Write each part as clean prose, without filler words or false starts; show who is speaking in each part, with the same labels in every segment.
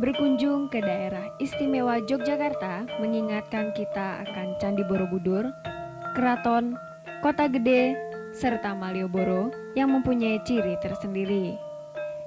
Speaker 1: Berkunjung ke daerah istimewa Yogyakarta mengingatkan kita akan Candi Borobudur, Keraton, Kota Gede, serta Malioboro yang mempunyai ciri tersendiri.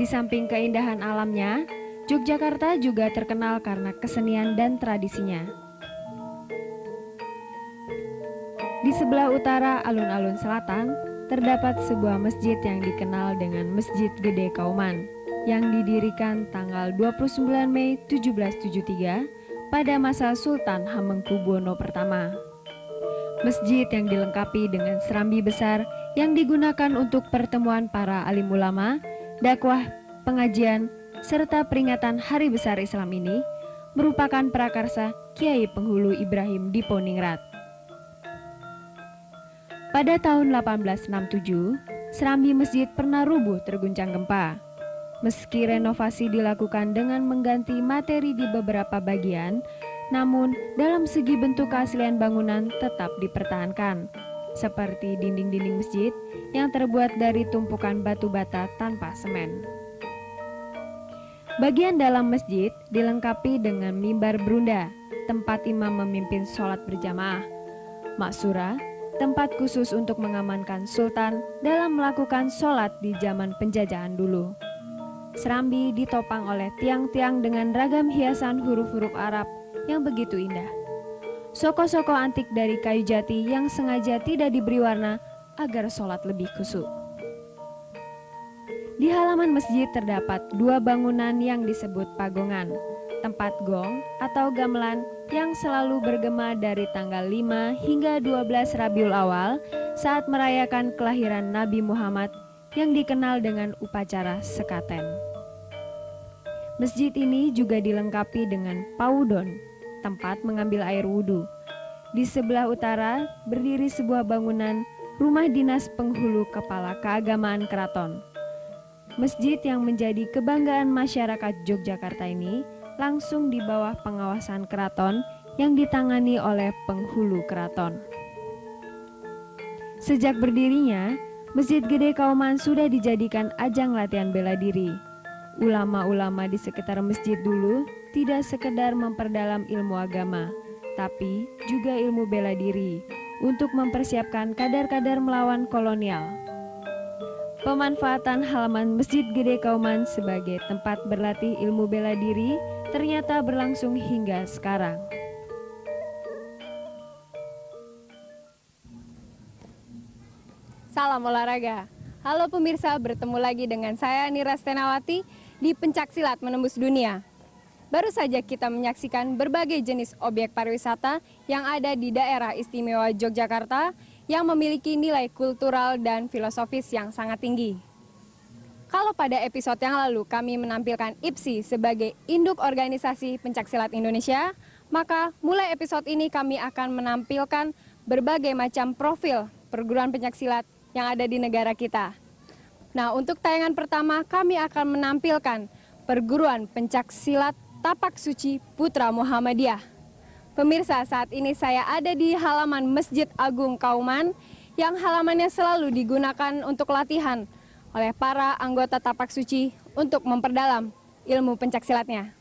Speaker 1: Di samping keindahan alamnya, Yogyakarta juga terkenal karena kesenian dan tradisinya. Di sebelah utara alun-alun selatan, terdapat sebuah masjid yang dikenal dengan Masjid Gede Kauman, yang didirikan tanggal 29 Mei 1773 pada masa Sultan Hamengkubuwono I. Masjid yang dilengkapi dengan serambi besar yang digunakan untuk pertemuan para alim ulama, dakwah, pengajian, serta peringatan Hari Besar Islam ini merupakan prakarsa Kiai Penghulu Ibrahim Diponingrat. Pada tahun 1867, serambi masjid pernah rubuh terguncang gempa. Meski renovasi dilakukan dengan mengganti materi di beberapa bagian, namun dalam segi bentuk keaslian bangunan tetap dipertahankan, seperti dinding-dinding masjid yang terbuat dari tumpukan batu bata tanpa semen. Bagian dalam masjid dilengkapi dengan mimbar berunda, tempat imam memimpin sholat berjamaah, maksura, tempat khusus untuk mengamankan sultan dalam melakukan sholat di zaman penjajahan dulu. Serambi ditopang oleh tiang-tiang dengan ragam hiasan huruf-huruf Arab yang begitu indah. Soko-soko antik dari kayu jati yang sengaja tidak diberi warna agar sholat lebih khusyuk. Di halaman masjid terdapat dua bangunan yang disebut pagongan, tempat gong atau gamelan yang selalu bergema dari tanggal 5 hingga 12 Rabiul Awal saat merayakan kelahiran Nabi Muhammad yang dikenal dengan upacara sekaten. Masjid ini juga dilengkapi dengan paudon, tempat mengambil air wudhu. Di sebelah utara berdiri sebuah bangunan rumah dinas penghulu kepala keagamaan keraton. Masjid yang menjadi kebanggaan masyarakat Yogyakarta ini langsung di bawah pengawasan keraton yang ditangani oleh penghulu keraton. Sejak berdirinya, Masjid Gede Kauman sudah dijadikan ajang latihan bela diri. Ulama-ulama di sekitar masjid dulu tidak sekedar memperdalam ilmu agama, tapi juga ilmu bela diri untuk mempersiapkan kadar-kadar melawan kolonial. Pemanfaatan halaman Masjid Gede Kauman sebagai tempat berlatih ilmu bela diri ternyata berlangsung hingga sekarang.
Speaker 2: Salam olahraga. Halo pemirsa, bertemu lagi dengan saya Nira Stenawati di Pencaksilat Menembus Dunia. Baru saja kita menyaksikan berbagai jenis objek pariwisata yang ada di daerah istimewa Yogyakarta yang memiliki nilai kultural dan filosofis yang sangat tinggi. Kalau pada episode yang lalu kami menampilkan IPSI sebagai induk organisasi pencaksilat Indonesia, maka mulai episode ini kami akan menampilkan berbagai macam profil perguruan pencaksilat yang ada di negara kita. Nah, untuk tayangan pertama kami akan menampilkan perguruan pencaksilat Tapak Suci Putra Muhammadiyah. Pemirsa, saat ini saya ada di halaman Masjid Agung Kauman yang halamannya selalu digunakan untuk latihan oleh para anggota Tapak Suci untuk memperdalam ilmu pencaksilatnya.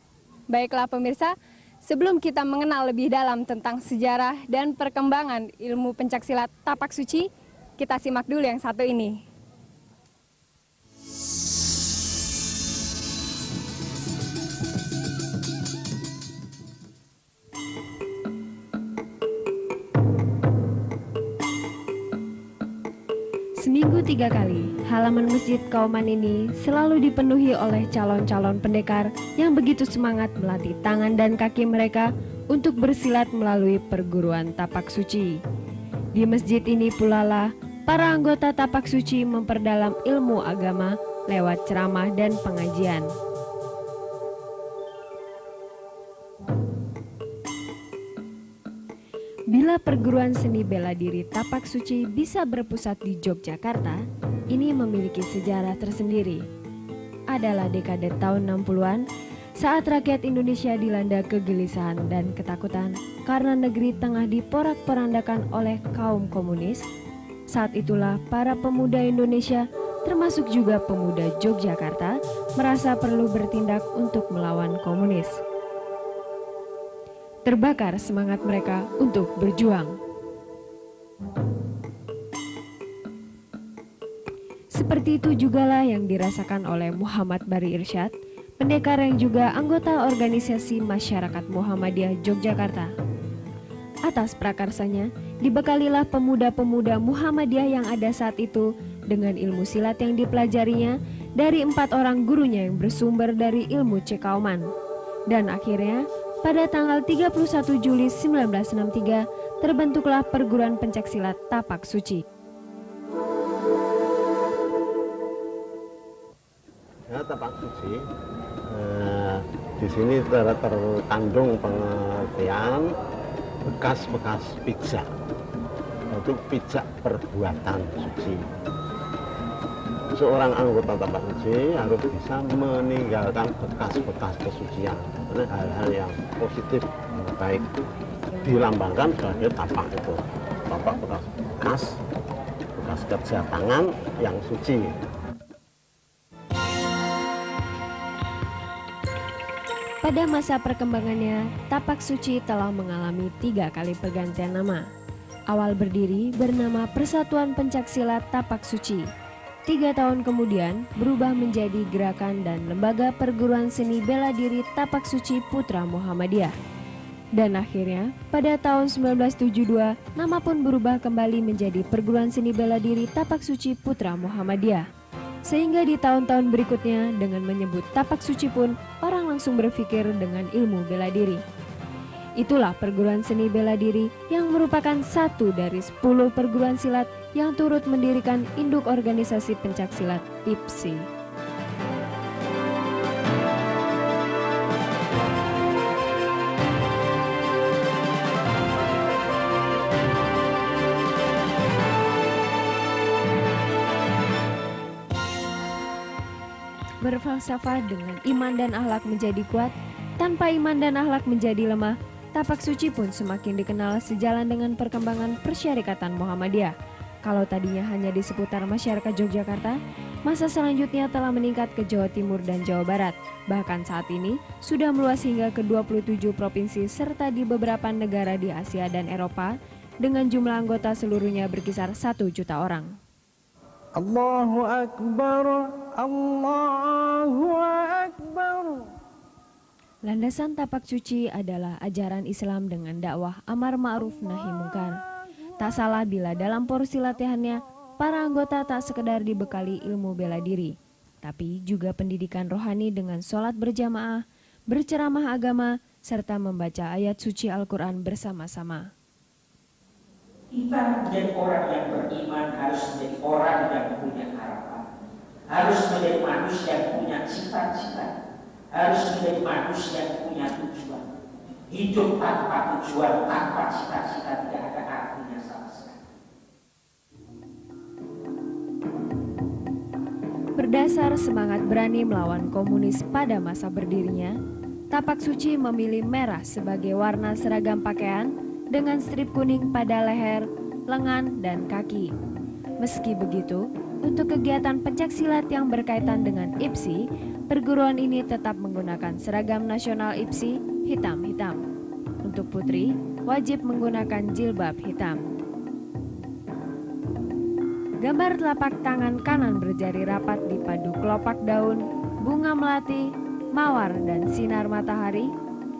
Speaker 2: Baiklah pemirsa, sebelum kita mengenal lebih dalam tentang sejarah dan perkembangan ilmu pencaksilat Tapak Suci, kita simak dulu yang satu ini.
Speaker 1: Seminggu 3 kali, halaman Masjid Kauman ini selalu dipenuhi oleh calon-calon pendekar yang begitu semangat melatih tangan dan kaki mereka untuk bersilat melalui perguruan Tapak Suci. Di masjid ini pula lah para anggota Tapak Suci memperdalam ilmu agama lewat ceramah dan pengajian. Bila perguruan seni bela diri Tapak Suci bisa berpusat di Yogyakarta, ini memiliki sejarah tersendiri. Adalah dekade tahun 60-an saat rakyat Indonesia dilanda kegelisahan dan ketakutan karena negeri tengah diporak-porandakan oleh kaum komunis. Saat itulah para pemuda Indonesia termasuk juga pemuda Yogyakarta, merasa perlu bertindak untuk melawan komunis. Terbakar semangat mereka untuk berjuang. Seperti itu jugalah yang dirasakan oleh Muhammad Bari Irsyad, pendekar yang juga anggota organisasi masyarakat Muhammadiyah Yogyakarta. Atas prakarsanya, dibekalilah pemuda-pemuda Muhammadiyah yang ada saat itu dengan ilmu silat yang dipelajarinya dari 4 orang gurunya yang bersumber dari ilmu Cekauman. Dan akhirnya, pada tanggal 31 Juli 1963, terbentuklah perguruan pencaksilat Tapak Suci.
Speaker 3: Ya, Tapak Suci, di sini terkandung pengertian bekas-bekas pijak, yaitu pijak perbuatan suci. Seorang anggota Tapak Suci harus bisa meninggalkan bekas-bekas kesucian, karena hal-hal yang positif, yang baik dilambangkan sebagai tapak itu. Tapak bekas kerja tangan yang suci.
Speaker 1: Pada masa perkembangannya, Tapak Suci telah mengalami 3 kali pergantian nama. Awal berdiri bernama Persatuan Pencaksilat Tapak Suci. 3 tahun kemudian berubah menjadi Gerakan dan Lembaga Perguruan Seni Bela Diri Tapak Suci Putra Muhammadiyah. Dan akhirnya, pada tahun 1972, nama pun berubah kembali menjadi Perguruan Seni Bela Diri Tapak Suci Putra Muhammadiyah. Sehingga di tahun-tahun berikutnya dengan menyebut Tapak Suci pun orang langsung berpikir dengan ilmu bela diri. Itulah perguruan seni bela diri yang merupakan satu dari 10 perguruan silat yang turut mendirikan induk organisasi pencaksilat IPSI. Berfalsafah dengan iman dan akhlak menjadi kuat, tanpa iman dan akhlak menjadi lemah, Tapak Suci pun semakin dikenal sejalan dengan perkembangan Persyarikatan Muhammadiyah. Kalau tadinya hanya di seputar masyarakat Yogyakarta, masa selanjutnya telah meningkat ke Jawa Timur dan Jawa Barat. Bahkan saat ini sudah meluas hingga ke 27 provinsi serta di beberapa negara di Asia dan Eropa dengan jumlah anggota seluruhnya berkisar 1 juta orang.
Speaker 4: Allahu Akbar, Allahu Akbar.
Speaker 1: Landasan Tapak Suci adalah ajaran Islam dengan dakwah amar ma'ruf nahi mungkar. Tak salah bila dalam porsi latihannya, para anggota tak sekedar dibekali ilmu bela diri, tapi juga pendidikan rohani dengan sholat berjamaah, berceramah agama, serta membaca ayat suci Al-Quran bersama-sama.
Speaker 5: Kita menjadi orang yang beriman harus menjadi orang yang punya harapan, harus menjadi manusia yang punya cita-cita, harus menjadi manusia yang punya tujuan. Hidup tanpa tujuan, tanpa cita-cita tidak ada artinya sama sekali.
Speaker 1: Berdasar semangat berani melawan komunis pada masa berdirinya, Tapak Suci memilih merah sebagai warna seragam pakaian dengan strip kuning pada leher, lengan, dan kaki. Meski begitu, untuk kegiatan pencaksilat yang berkaitan dengan IPSI, perguruan ini tetap menggunakan seragam nasional IPSI hitam-hitam. Untuk putri, wajib menggunakan jilbab hitam. Gambar telapak tangan kanan berjari rapat dipadu kelopak daun, bunga melati, mawar, dan sinar matahari.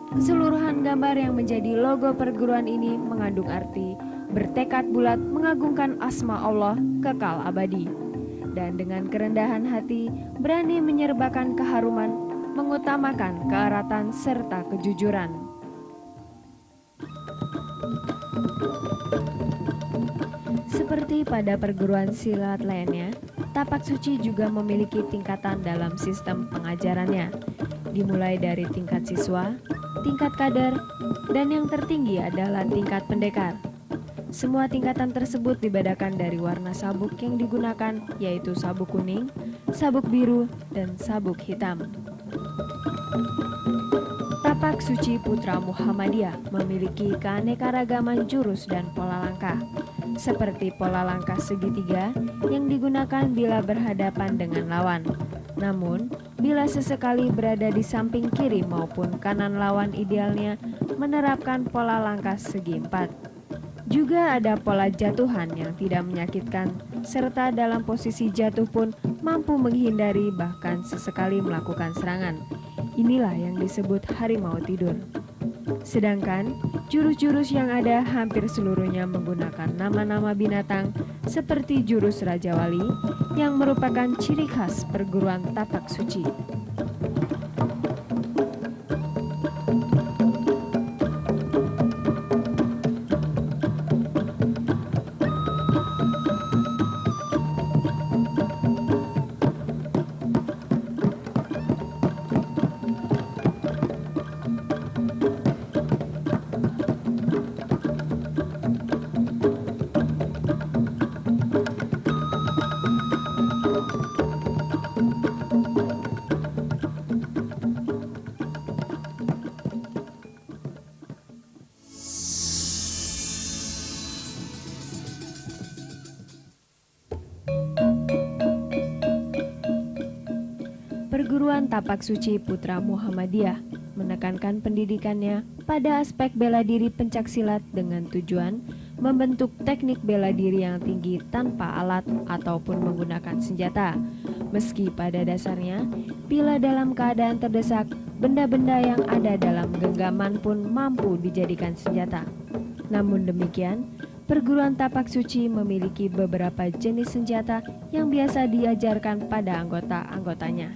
Speaker 1: Keseluruhan gambar yang menjadi logo perguruan ini mengandung arti bertekad bulat mengagungkan asma Allah kekal abadi. Dan dengan kerendahan hati, berani menyerbakan keharuman, mengutamakan keeratan serta kejujuran. Seperti pada perguruan silat lainnya, Tapak Suci juga memiliki tingkatan dalam sistem pengajarannya, dimulai dari tingkat siswa, tingkat kader, dan yang tertinggi adalah tingkat pendekar. Semua tingkatan tersebut dibedakan dari warna sabuk yang digunakan, yaitu sabuk kuning, sabuk biru, dan sabuk hitam. Tapak Suci Putra Muhammadiyah memiliki keanekaragaman jurus dan pola langkah. seperti pola langkah segitiga yang digunakan bila berhadapan dengan lawan. Namun, bila sesekali berada di samping kiri maupun kanan lawan, idealnya menerapkan pola langkah segi empat. Juga ada pola jatuhan yang tidak menyakitkan, serta dalam posisi jatuh pun mampu menghindari bahkan sesekali melakukan serangan. Inilah yang disebut harimau tidur. Sedangkan jurus-jurus yang ada hampir seluruhnya menggunakan nama-nama binatang seperti jurus Raja Wali yang merupakan ciri khas perguruan tapak suci. Perguruan Tapak Suci Putra Muhammadiyah menekankan pendidikannya pada aspek bela diri pencaksilat dengan tujuan membentuk teknik bela diri yang tinggi tanpa alat ataupun menggunakan senjata. Meski pada dasarnya, bila dalam keadaan terdesak, benda-benda yang ada dalam genggaman pun mampu dijadikan senjata. Namun demikian, perguruan Tapak Suci memiliki beberapa jenis senjata yang biasa diajarkan pada anggota-anggotanya.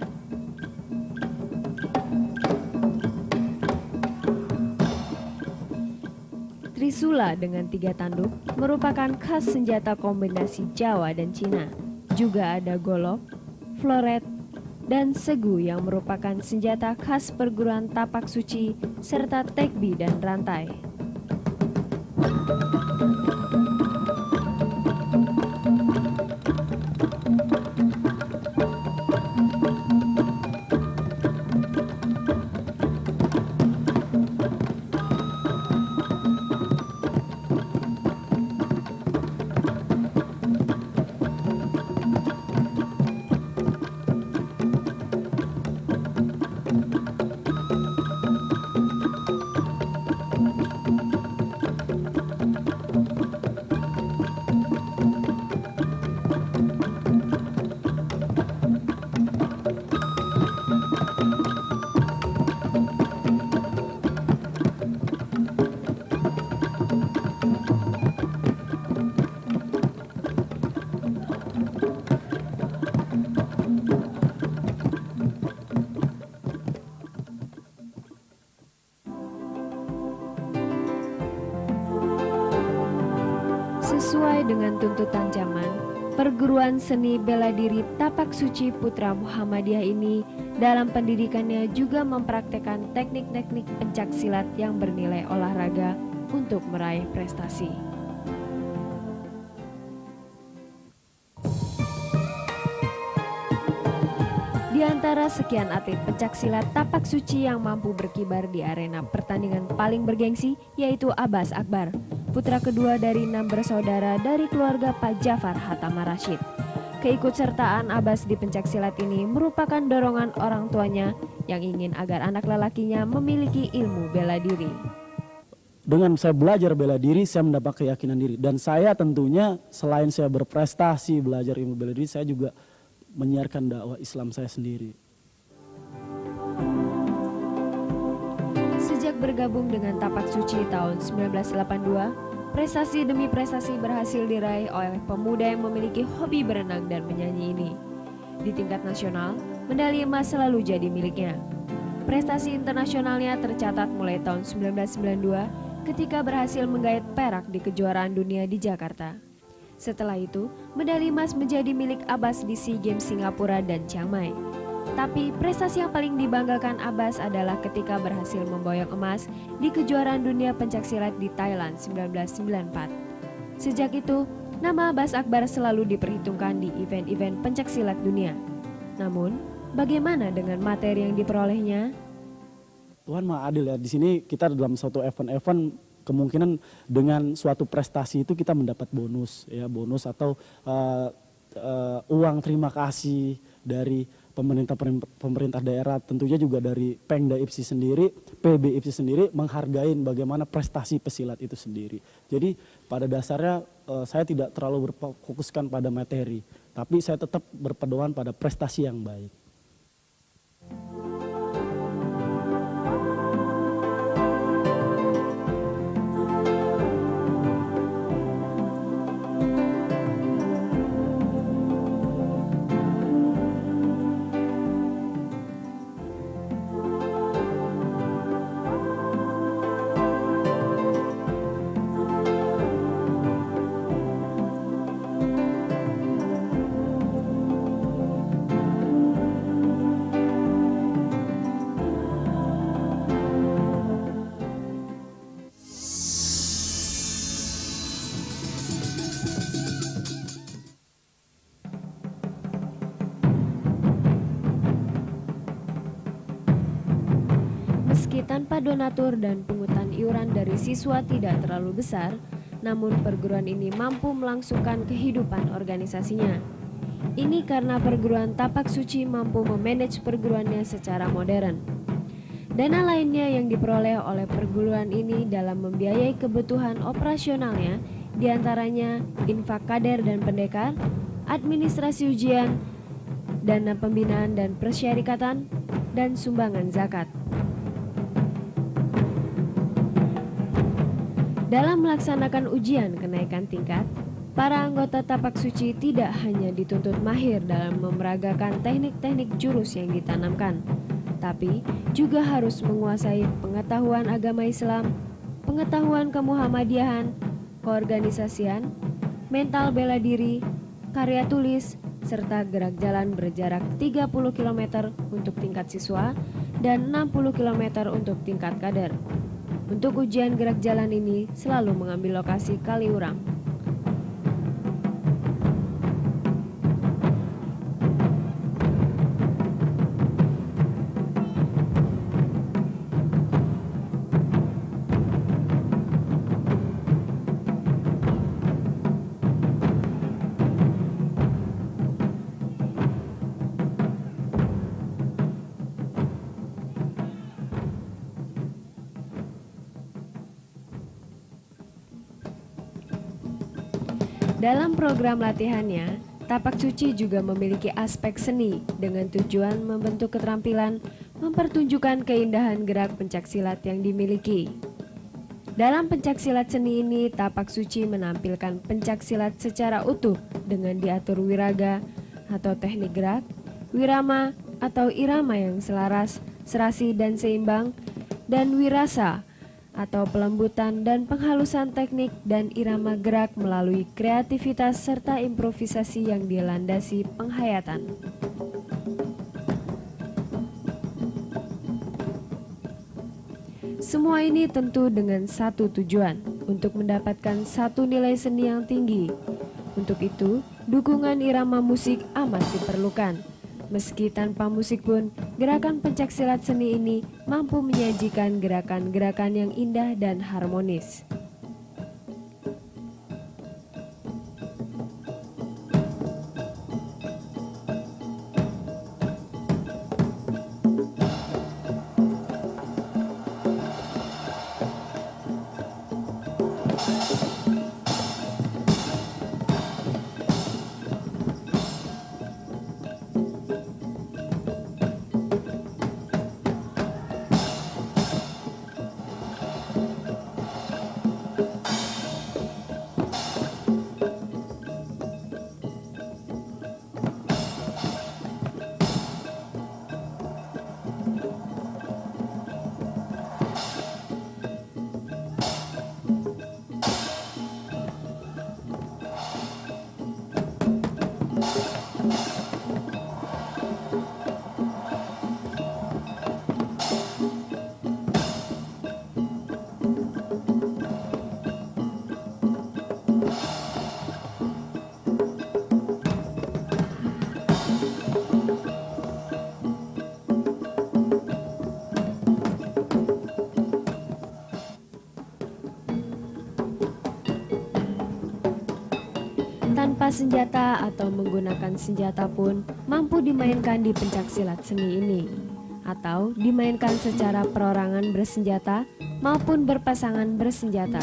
Speaker 1: Trisula dengan 3 tanduk merupakan khas senjata kombinasi Jawa dan Cina. Juga ada golok, floret, dan segu yang merupakan senjata khas perguruan Tapak Suci serta tekbi dan rantai. Sesuai dengan tuntutan zaman, perguruan seni bela diri Tapak Suci Putra Muhammadiyah ini dalam pendidikannya juga mempraktekkan teknik-teknik pencaksilat yang bernilai olahraga untuk meraih prestasi. Di antara sekian atlet pencaksilat Tapak Suci yang mampu berkibar di arena pertandingan paling bergengsi yaitu Abbas Akbar, putra kedua dari 6 bersaudara dari keluarga Pak Jafar Hatama Rashid. Keikutsertaan Abbas di pencaksilat ini merupakan dorongan orang tuanya yang ingin agar anak lelakinya memiliki ilmu bela diri.
Speaker 6: Dengan saya belajar bela diri, saya mendapat keyakinan diri. Dan saya tentunya selain saya berprestasi belajar ilmu bela diri, saya juga menyiarkan dakwah Islam saya sendiri.
Speaker 1: Sejak bergabung dengan Tapak Suci tahun 1982, prestasi demi prestasi berhasil diraih oleh pemuda yang memiliki hobi berenang dan menyanyi ini. Di tingkat nasional, medali emas selalu jadi miliknya. Prestasi internasionalnya tercatat mulai tahun 1992 ketika berhasil menggait perak di kejuaraan dunia di Jakarta. Setelah itu, medali emas menjadi milik Abbas di SEA Games Singapura dan Chiang Mai. Tapi prestasi yang paling dibanggakan Abbas adalah ketika berhasil memboyong emas di kejuaraan dunia pencaksilat di Thailand 1994. Sejak itu, nama Abbas Akbar selalu diperhitungkan di event-event pencaksilat dunia. Namun, bagaimana dengan materi yang diperolehnya?
Speaker 6: Tuhan Maha Adil ya, di sini kita dalam suatu event-event kemungkinan dengan suatu prestasi itu kita mendapat bonus ya, bonus atau uang terima kasih dari pemerintah daerah, tentunya juga dari Pemda IPSI sendiri, PB IPSI sendiri menghargai bagaimana prestasi pesilat itu sendiri. Jadi pada dasarnya saya tidak terlalu berfokuskan pada materi, tapi saya tetap berpedoman pada prestasi yang baik.
Speaker 1: Meski tanpa donatur dan pungutan iuran dari siswa tidak terlalu besar, namun perguruan ini mampu melangsungkan kehidupan organisasinya. Ini karena perguruan Tapak Suci mampu memanage perguruannya secara modern. Dana lainnya yang diperoleh oleh perguruan ini dalam membiayai kebutuhan operasionalnya diantaranya infak kader dan pendekar, administrasi ujian, dana pembinaan dan persyarikatan, dan sumbangan zakat. Dalam melaksanakan ujian kenaikan tingkat, para anggota Tapak Suci tidak hanya dituntut mahir dalam memeragakan teknik-teknik jurus yang ditanamkan, tapi juga harus menguasai pengetahuan agama Islam, pengetahuan kemuhammadiyahan, keorganisasian, mental bela diri, karya tulis, serta gerak jalan berjarak 30 km untuk tingkat siswa dan 60 km untuk tingkat kader. Untuk ujian gerak jalan ini selalu mengambil lokasi Kaliurang. Dalam program latihannya, Tapak Suci juga memiliki aspek seni dengan tujuan membentuk keterampilan, mempertunjukkan keindahan gerak pencaksilat yang dimiliki. Dalam pencaksilat seni ini, Tapak Suci menampilkan pencaksilat secara utuh dengan diatur wiraga atau teknik gerak, wirama atau irama yang selaras, serasi dan seimbang, dan wirasa atau pelembutan dan penghalusan teknik dan irama gerak melalui kreativitas serta improvisasi yang dilandasi penghayatan. Semua ini tentu dengan satu tujuan, untuk mendapatkan satu nilai seni yang tinggi. Untuk itu, dukungan irama musik amat diperlukan. Meski tanpa musik pun, gerakan pencaksilat seni ini mampu menyajikan gerakan-gerakan yang indah dan harmonis. senjata atau menggunakan senjata pun mampu dimainkan di pencaksilat seni ini, atau dimainkan secara perorangan bersenjata maupun berpasangan bersenjata.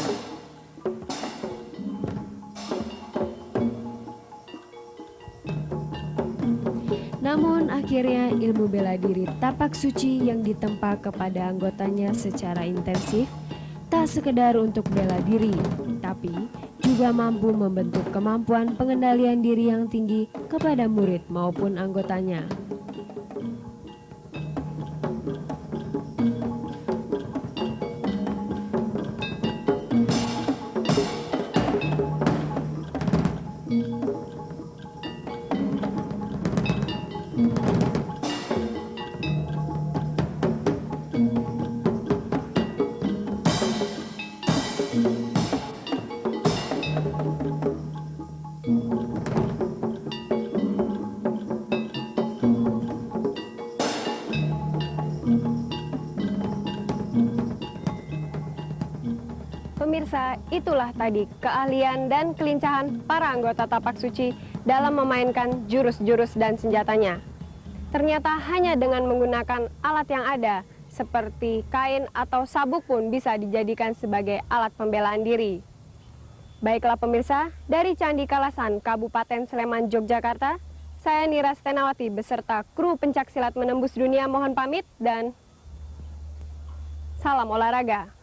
Speaker 1: Namun akhirnya ilmu bela diri tapak suci yang ditempa kepada anggotanya secara intensif tak sekedar untuk bela diri, tapi juga mampu membentuk kemampuan pengendalian diri yang tinggi kepada murid maupun anggotanya.
Speaker 2: Pemirsa, itulah tadi keahlian dan kelincahan para anggota tapak suci dalam memainkan jurus-jurus dan senjatanya. Ternyata hanya dengan menggunakan alat yang ada, seperti kain atau sabuk pun bisa dijadikan sebagai alat pembelaan diri. Baiklah pemirsa, dari Candi Kalasan, Kabupaten Sleman, Yogyakarta, saya Nira Stenawati beserta kru pencaksilat menembus dunia mohon pamit dan salam olahraga.